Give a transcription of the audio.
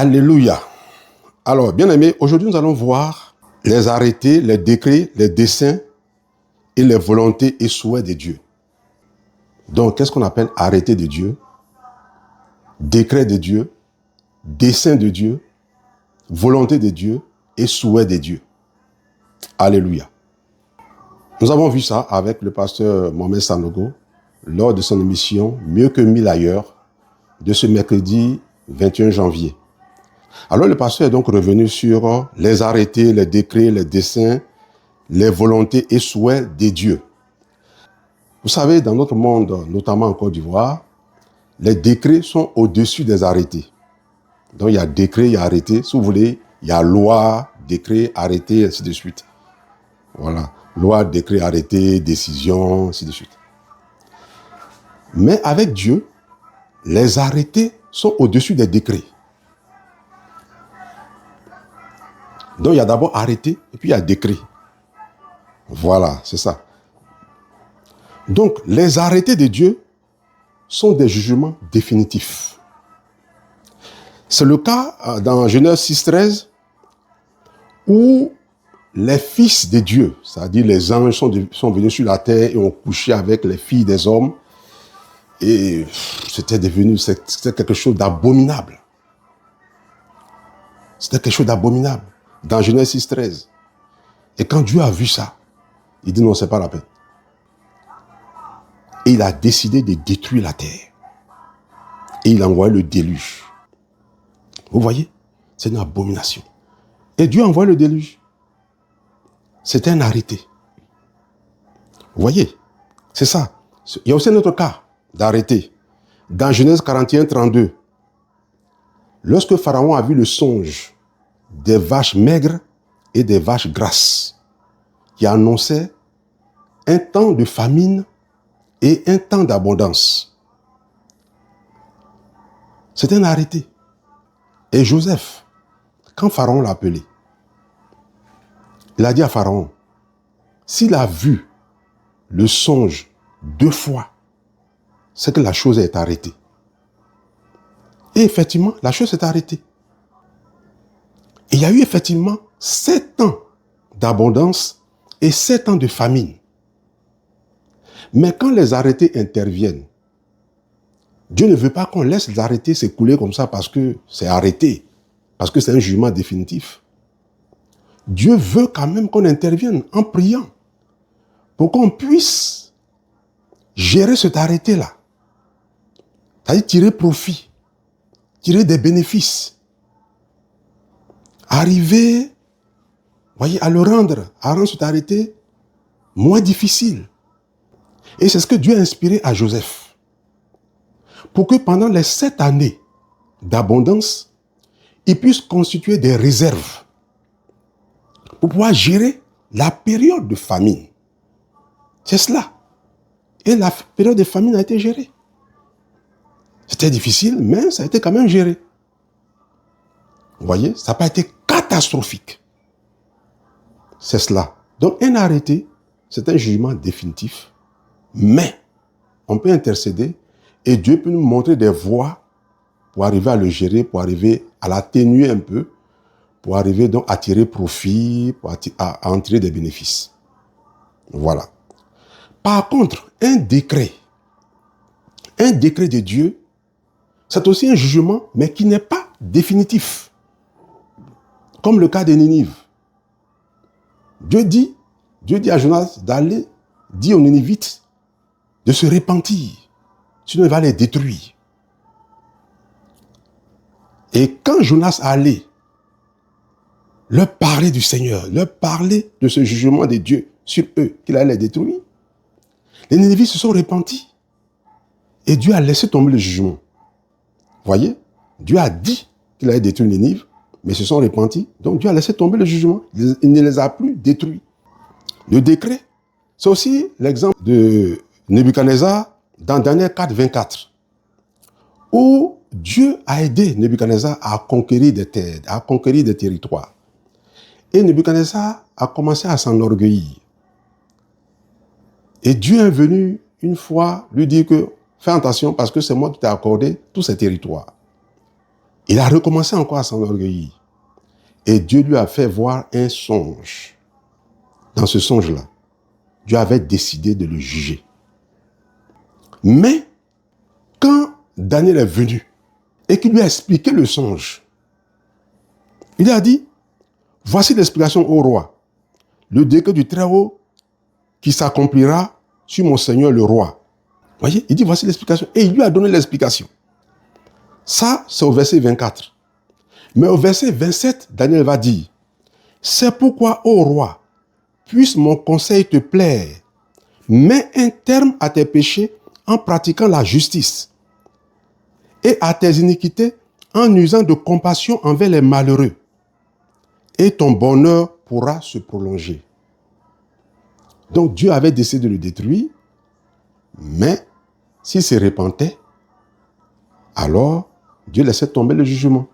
Alléluia. Alors, bien aimés, aujourd'hui nous allons voir les arrêtés, les décrets, les desseins et les volontés et souhaits de Dieu. Donc, qu'est-ce qu'on appelle arrêté de Dieu, décret de Dieu, dessein de Dieu, volonté de Dieu et souhait de Dieu. Alléluia. Nous avons vu ça avec le pasteur Mohamed Sanogo lors de son émission Mieux que 1000 ailleurs de ce mercredi 21 janvier. Alors le pasteur est donc revenu sur les arrêtés, les décrets, les desseins, les volontés et souhaits de Dieu. Vous savez, dans notre monde, notamment en Côte d'Ivoire, les décrets sont au-dessus des arrêtés. Donc il y a décret, il y a arrêté. Si vous voulez, il y a loi, décret, arrêté, ainsi de suite. Voilà. Loi, décret, arrêté, décision, ainsi de suite. Mais avec Dieu, les arrêtés sont au-dessus des décrets. Donc il y a d'abord arrêté et puis il y a décret. Voilà, c'est ça. Donc les arrêtés de Dieu sont des jugements définitifs. C'est le cas dans Genèse 6,13 où les fils de Dieu, c'est-à-dire les anges sont venus sur la terre et ont couché avec les filles des hommes. Et c'était quelque chose d'abominable. C'était quelque chose d'abominable. Dans Genèse 6,13. Et quand Dieu a vu ça, il dit non, c'est pas la peine. Et il a décidé de détruire la terre. Et il a envoyé le déluge. Vous voyez? C'est une abomination. Et Dieu a envoyé le déluge. C'était un arrêté. Vous voyez? C'est ça. Il y a aussi un autre cas d'arrêté. Dans Genèse 41, 32. Lorsque Pharaon a vu le songe des vaches maigres et des vaches grasses qui annonçaient un temps de famine et un temps d'abondance. C'est un arrêté. Et Joseph, quand Pharaon l'a appelé, il a dit à Pharaon, s'il a vu le songe 2 fois, c'est que la chose est arrêtée. Et effectivement, la chose est arrêtée. Et il y a eu effectivement 7 ans d'abondance et 7 ans de famine. Mais quand les arrêtés interviennent, Dieu ne veut pas qu'on laisse les arrêtés s'écouler comme ça parce que c'est arrêté, parce que c'est un jugement définitif. Dieu veut quand même qu'on intervienne en priant pour qu'on puisse gérer cet arrêté-là. C'est-à-dire tirer profit, tirer des bénéfices. Arriver, voyez, à rendre cet arrêté moins difficile. Et c'est ce que Dieu a inspiré à Joseph. Pour que pendant les 7 années d'abondance, il puisse constituer des réserves pour pouvoir gérer la période de famine. C'est cela. Et la période de famine a été gérée. C'était difficile, mais ça a été quand même géré. Vous voyez, ça n'a pas été catastrophique. C'est cela. Donc, un arrêté, c'est un jugement définitif, mais on peut intercéder et Dieu peut nous montrer des voies pour arriver à le gérer, pour arriver à l'atténuer un peu, pour arriver donc à tirer profit, à en tirer des bénéfices. Voilà. Par contre, un décret de Dieu, c'est aussi un jugement, mais qui n'est pas définitif. Comme le cas de Ninive. Dieu dit à Jonas d'aller dire aux Ninivites de se repentir, sinon il va les détruire. Et quand Jonas allait leur parler du Seigneur, leur parler de ce jugement de Dieu sur eux, qu'il allait les détruire, les Ninivites se sont repentis. Et Dieu a laissé tomber le jugement. Voyez, Dieu a dit qu'il allait détruire Ninive, mais ils se sont repentis. Donc Dieu a laissé tomber le jugement. Il ne les a plus détruits. Le décret, c'est aussi l'exemple de Nebuchadnezzar dans Daniel 4, 24, où Dieu a aidé Nebuchadnezzar à conquérir des terres, à conquérir des territoires. Et Nebuchadnezzar a commencé à s'enorgueillir. Et Dieu est venu une fois lui dire que fais attention parce que c'est moi qui t'ai accordé tous ces territoires. Il a recommencé encore à s'enorgueillir. Et Dieu lui a fait voir un songe. Dans ce songe-là, Dieu avait décidé de le juger. Mais, quand Daniel est venu et qu'il lui a expliqué le songe, il a dit, voici l'explication au roi. Le décret du Très-Haut qui s'accomplira sur mon Seigneur le roi. Voyez, il dit, voici l'explication. Et il lui a donné l'explication. Ça, c'est au verset 24. Mais au verset 27, Daniel va dire, c'est pourquoi, ô roi, puisse mon conseil te plaire, mets un terme à tes péchés en pratiquant la justice et à tes iniquités en usant de compassion envers les malheureux. Et ton bonheur pourra se prolonger. Donc Dieu avait décidé de le détruire, mais s'il se repentait, alors Dieu laissait tomber le jugement.